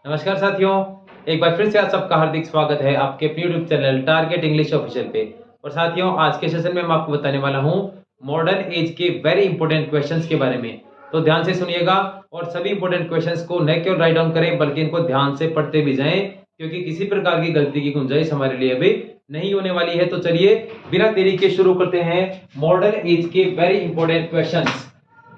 नमस्कार साथियों, एक बार फिर से आप सबका हार्दिक स्वागत है आपके अपने YouTube channel target English official पे। और साथियों, आज के सेशन में मैं आपको बताने वाला हूँ मॉडर्न एज के वेरी इंपॉर्टेंट क्वेश्चंस के बारे में। तो ध्यान से सुनिएगा और सभी इंपॉर्टेंट क्वेश्चंस को न केवल राइट डाउन करें बल्कि इनको ध्यान से पढ़ते भी जाएं, क्योंकि किसी प्रकार की गलती की गुंजाइश हमारे लिए अभी नहीं होने वाली है। तो चलिए बिना देरी के शुरू करते हैं मॉडर्न एज के वेरी इंपॉर्टेंट क्वेश्चन।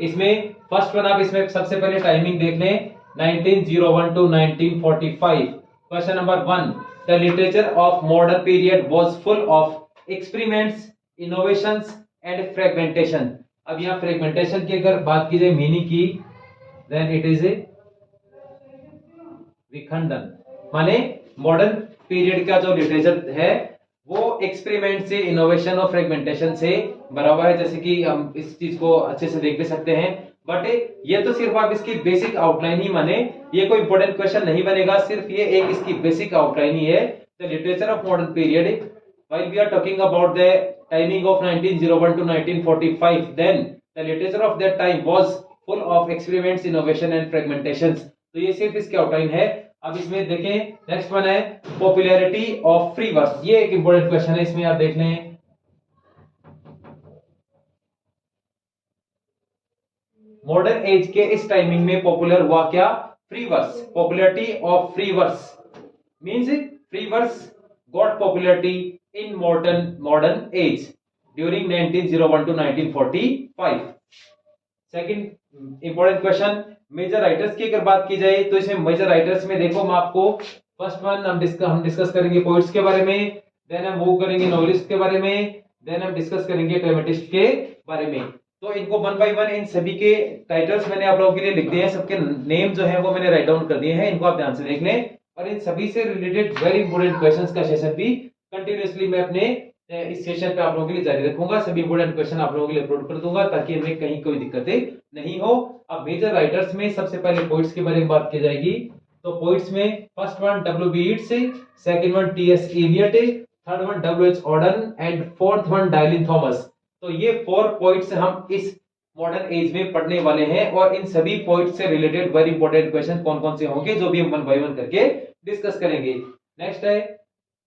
इसमें फर्स्ट वन, आप इसमें सबसे पहले टाइमिंग देख लें, 1901 to 1945। Question number 1, the literature of modern period was full of experiments, innovations and fragmentation। अब यहाँ fragmentation की अगर बात की जाए मीनिंग की, then it is a विखंडन। माने मॉडर्न पीरियड का जो लिटरेचर है वो एक्सपेरिमेंट से, इनोवेशन और फ्रेगमेंटेशन से भरा हुआ है। जैसे कि हम इस चीज को अच्छे से देख भी सकते हैं, बट ये तो सिर्फ आप इसकी बेसिक आउटलाइन ही माने, ये कोई इंपॉर्टेंट क्वेश्चन नहीं बनेगा, सिर्फ ये एक इसकी बेसिक आउटलाइन ही है। The literature of modern period, while we are talking about the timing of 1901 to 1945, then the literature of that time was full of experiments, innovation and fragmentations. तो ये सिर्फ इसकी आउटलाइन है। अब इसमें देखें, नेक्स्ट वन है पॉपुलैरिटी ऑफ फ्री वर्स। ये एक इंपॉर्टेंट क्वेश्चन है, इसमें आप देख लें, मॉडर्न एज के इस टाइमिंग में पॉपुलर हुआ क्या? Free verse. Popularity of free verse means free verse got popularity in modern age during 1901 to 1945। Second important question, major writers की अगर बात की जाए तो इसमें मेजर राइटर्स में देखो, मैं आपको फर्स्ट वन हम डिस्कस करेंगे पोइट्स के बारे में, देन हम मूव करेंगे नॉवेलिस्ट के बारे में, देन हम डिस्कस करेंगे ड्रामेटिस्ट के बारे में। तो इनको वन बाय वन इन सभी के टाइटल्स मैंने आप लोगों के लिए लिख दिए हैं, सबके नेम जो है वो मैंने राइट डाउन कर दिए हैं, इनको आप ध्यान से देख लें। और इन सभी से रिलेटेड वेरी इंपॉर्टेंट क्वेश्चंस का सेशन भी कंटिन्यूअसली मैं अपने इस सेशन पे आप लोगों के लिए जारी रखूंगा। सभी इंपॉर्टेंट क्वेश्चन आप लोगों के लिए अपलोड कर दूंगा ताकि हमें कहीं कोई दिक्कतें नहीं हो। अब मेजर राइटर्स में सबसे पहले पोइट्स के बारे में बात की जाएगी। तो पोइट्स में first one W.B. Yeats, second one T.S. Eliot, third one W.H. Auden and fourth one Dylan Thomas. तो ये 4 पोइट्स हम इस मॉडर्न एज में पढ़ने वाले हैं और इन सभी पोइट्स से रिलेटेड वेरी इंपॉर्टेंट क्वेश्चन कौन कौन से होंगे जो भी हम वन बाय वन करके डिस्कस करेंगे। नेक्स्ट है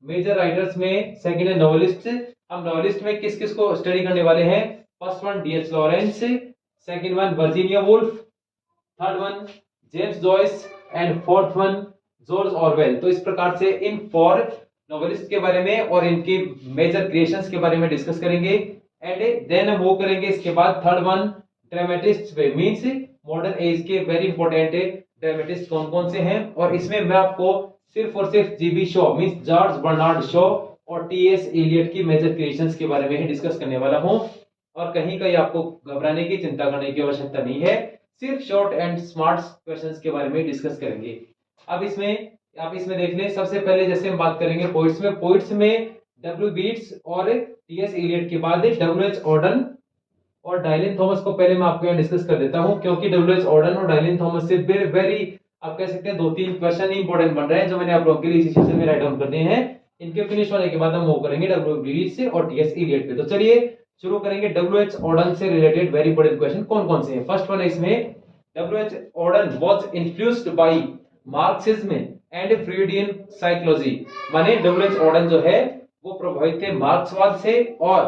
मेजर राइटर्स में सेकंड है नॉवेलिस्ट। हम नॉवेलिस्ट में किस किस को स्टडी करने वाले हैं? First one D.H. Lawrence, second one Virginia Woolf, third one James Joyce and fourth one George Orwell. तो इस प्रकार से इन 4 नॉवेलिस्ट के बारे में और इनके मेजर क्रिएशंस के बारे में डिस्कस करेंगे। एंड देन हम वो करेंगे इसके बाद थर्ड वन ड्रामेटिस्ट पे, मींस मॉडर्न एज के वेरी इंपॉर्टेंट ड्रामेटिस्ट कौन कौन से हैं। और इसमें मैं आपको सिर्फ और सिर्फ GB Shaw means George Bernard Shaw और टीएस एलियट की मेजर क्रिएशंस के बारे में ही डिस्कस करने वाला हूं। और कहीं कहीं आपको घबराने की, चिंता करने की आवश्यकता नहीं है, सिर्फ शॉर्ट एंड स्मार्ट क्वेश्चंस के बारे में डिस्कस करेंगे। अब इसमें आप इसमें देख लें, सबसे पहले जैसे हम बात करेंगे पोइट्स में W.B. Yeats और T.S. एलियट के बाद W.H. Auden और डायलिन थॉमस को पहले मैं आपको यहाँ डिस्कस कर देता हूँ, क्योंकि W.H. Auden और डायलिन थॉमस से वेरी आप कह सकते हैं 2-3 क्वेश्चन इंपॉर्टेंट बन रहे हैं जो मैंने आप लोगों के लिए इसी सेशन में राइट डाउन कर दिए हैं। इनके फिनिश होने के बाद हम मूव करेंगे W.B. Yeats और T.S. एलियट पे। तो चलिए शुरू करेंगे W.H. Auden से रिलेटेड वेरी इंपॉर्टेंट क्वेश्चन कौन कौन से हैं। फर्स्ट वन है इसमें, W.H. Auden was influenced by Marxism and Freudian psychology। माने W.H. Auden जो है वो प्रभावित थे मार्क्सवाद से, और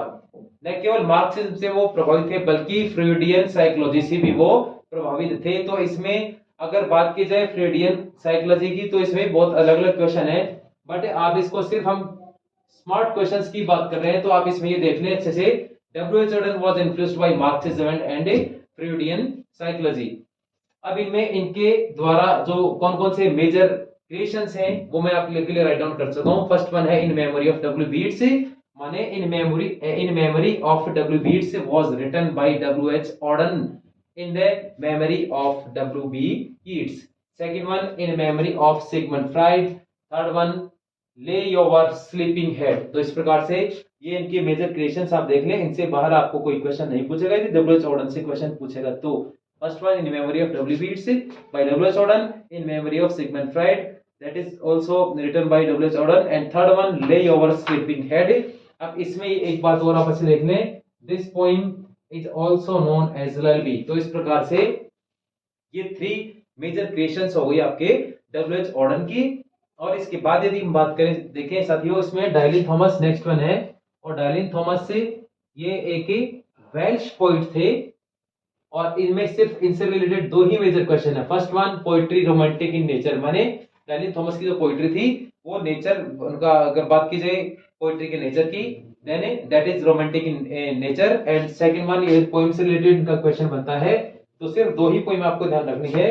न केवल मार्क्सिज्म से वो प्रभावित थे बल्कि फ्रॉइडियन साइकोलॉजी से भी वो प्रभावित थे। तो इसमें अगर बात की जाए फ्रॉइडियन साइकोलॉजी की तो इसमें बहुत अलग अलग क्वेश्चन है, बट आप इसको सिर्फ हम स्मार्ट क्वेश्चंस की बात कर रहे हैं तो आप इसमें ये देख लें अच्छे से, W.H. Auden was influenced by Marxism and Freudian psychology। अब इनमें इनके द्वारा जो कौन कौन से मेजर क्रिएशंस हैं वो मैं आपके लिए राइट डाउन कर सकता हूं। फर्स्ट वन है इन मेमोरी ऑफ W.B. Yeats, माने in memory of W.B. Yeats was written by W.H. Auden in the memory of W.B. Yeats। Second one in memory of Sigmund Freud, third one lay your sleeping head. तो इस प्रकार से ये इनके major creations आप देख लें, इनसे बाहर आपको कोई क्वेश्चन नहीं पूछेगा। यदि W.H. Auden से क्वेश्चन पूछेगा तो first one in memory of W.B. Yeats by W.H. Auden, in memory of Sigmund Freud, that is also written by W.H. Auden, and third one lay over sleeping head। अब इसमें एक बात और आप अच्छे देख लें, this poem is also known as lullaby। तो इस प्रकार से ये 3 मेजर क्रिएशंस हो गई आपके डब्ल्यूएच ऑर्डन की। और इसके बाद यदि हम बात करें, देखें साथियों, इसमें डायलिन थॉमस नेक्स्ट वन है। और डायलिन थॉमस से ये एक वेल्श पोइट थे, और इनमें सिर्फ इनसे रिलेटेड दो ही मेजर क्वेश्चन है। First one, poetry romantic in nature, माने डायलिन थॉमस की जो पोइट्री थी वो नेचर, उनका अगर बात की जाए पोइट्री के नेचर की, then that is romantic in nature. And second one, ये पोइम से रिलेटेड इनका क्वेश्चन बनता है, तो सिर्फ दो ही पोइम आपको ध्यान रखनी है।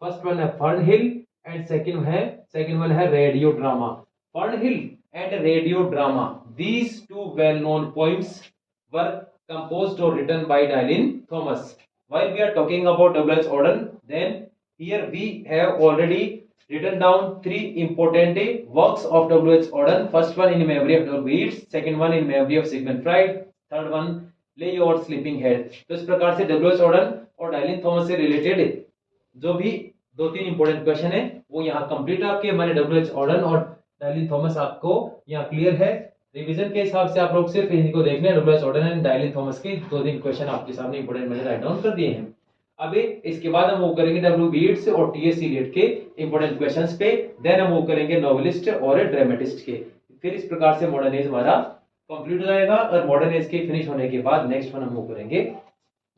फर्स्ट वन है Fern Hill and second one है radio drama. Fern Hill and radio drama, these two well known poems were composed or written by Dylan Thomas. While we are talking about W.H. Auden, then here we have already written down three important works of W.H. Auden. First one, In Memory of Edward Beats, second one, In Memory of Sigmund Freud, third one, Lay Your Sleeping Head. तो इस प्रकार से W.H. Auden और डायलिन Thomas से related जो भी दो तीन इंपॉर्टेंट क्वेश्चन है वो यहाँ कंप्लीट आपके हमारे W.H. Auden और डायलिन थॉमस आपको यहाँ क्लियर है। रिवीजन के हिसाब से आप लोग सिर्फ इन्हीं को देखना है, डब्ल्यूएच ऑर्डन एंड डायलिन थॉमस की दो तीन क्वेश्चन आपके सामने इंपॉर्टेंट मैंने राइट डाउन कर दिए हैं। अभी इसके बाद हम मूव करेंगे डब्ल्यू बीट्स और टीएस इलियट के इंपॉर्टेंट क्वेश्चंस पे, देन हम मूव करेंगे नॉवेलिस्ट और ड्रामेटिस्ट के। फिर इस प्रकार से मॉडर्न एज हमारा कंप्लीट हो जाएगा, और मॉडर्न एज के फिनिश होने के बाद नेक्स्ट वन हम मूव करेंगे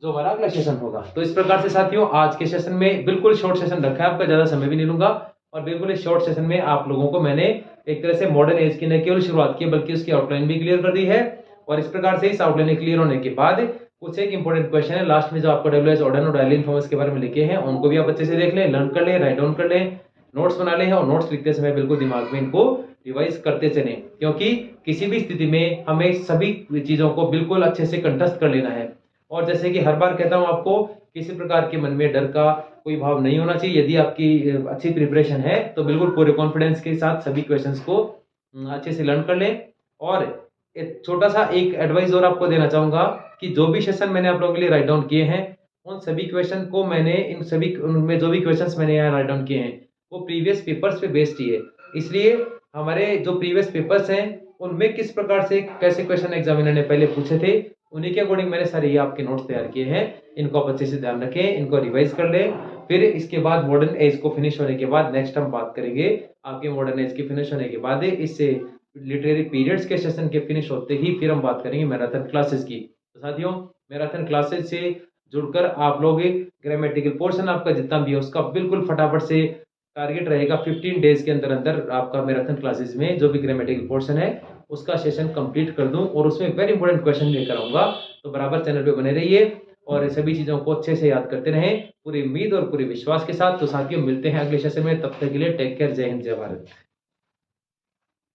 जो हमारा अगला सेशन होगा। तो इस प्रकार से साथियों आज के सेशन में बिल्कुल शॉर्ट सेशन रखा है, आपका ज्यादा समय भी नहीं लूंगा, और बिल्कुल इस शॉर्ट सेशन में आप लोगों को मैंने एक तरह से मॉडर्न एज की न केवल शुरुआत की बल्कि उसकी आउटलाइन भी क्लियर कर दी है। और इस प्रकार से इस आउटलाइन क्लियर होने के बाद कुछ एक इंपॉर्टेंट क्वेश्चन है लास्ट में जो आपको डब्ल्यूएच ऑर्डन और डायलिन थॉमस के बारे में लिखे हैं, उनको भी आप अच्छे से देख लें, लर्न कर लें, राइट डाउन कर लें, नोट्स बना लें, और नोट्स लिखते समय बिल्कुल दिमाग में इनको रिवाइज करते चलें, क्योंकि किसी भी स्थिति में हमें सभी चीजों को बिल्कुल अच्छे से कंठस्थ कर लेना है। और जैसे कि हर बार कहता हूं आपको, किसी प्रकार के मन में डर का कोई भाव नहीं होना चाहिए। यदि आपकी अच्छी प्रिपरेशन है तो बिल्कुल पूरे कॉन्फिडेंस के साथ सभी क्वेश्चंस को अच्छे से लर्न कर लें। और एक छोटा सा एक एडवाइस और आपको देना चाहूंगा कि जो भी सेशन मैंने आप लोगों के लिए राइट डाउन किए हैं, उन सभी क्वेश्चन को मैंने उनमें जो भी क्वेश्चंस मैंने यहाँ राइट डाउन किए हैं वो प्रीवियस पेपर्स पे बेस्ड ही है। इसलिए हमारे जो प्रीवियस पेपर्स हैं उनमें किस प्रकार से कैसे क्वेश्चन एग्जामिनर ने पहले पूछे थे, उन्हीं के अकॉर्डिंग मैंने सारे ये आपके नोट्स तैयार किए हैं। इनको आप अच्छे से ध्यान रखें, इनको रिवाइज कर लें। फिर इसके बाद मॉडर्न एज को फिनिश होने के बाद नेक्स्ट हम बात करेंगे आपके मॉडर्न एज के फिनिश होने के बाद इससे लिटरेरी पीरियड्स के सेशन के फिनिश होते ही फिर हम बात करेंगे मैराथन क्लासेस की। तो साथियों मैराथन क्लासेस से जुड़कर आप लोग ग्रामेटिकल पोर्शन आपका जितना भी है उसका बिल्कुल फटाफट से टारगेट रहेगा 15 डेज के अंदर अंदर आपका मैराथन क्लासेस में जो भी ग्रामेटिकल पोर्शन है उसका सेशन कंप्लीट कर दूं, और उसमें वेरी इंपॉर्टेंट क्वेश्चन लेकर आऊंगा। तो बराबर चैनल पे बने रहिए और सभी चीजों को अच्छे से याद करते रहें पूरी उम्मीद और पूरे विश्वास के साथ। तो साथियों मिलते हैं अगले सेशन में, तब तक के लिए टेक केयर, जय हिंद जय भारत।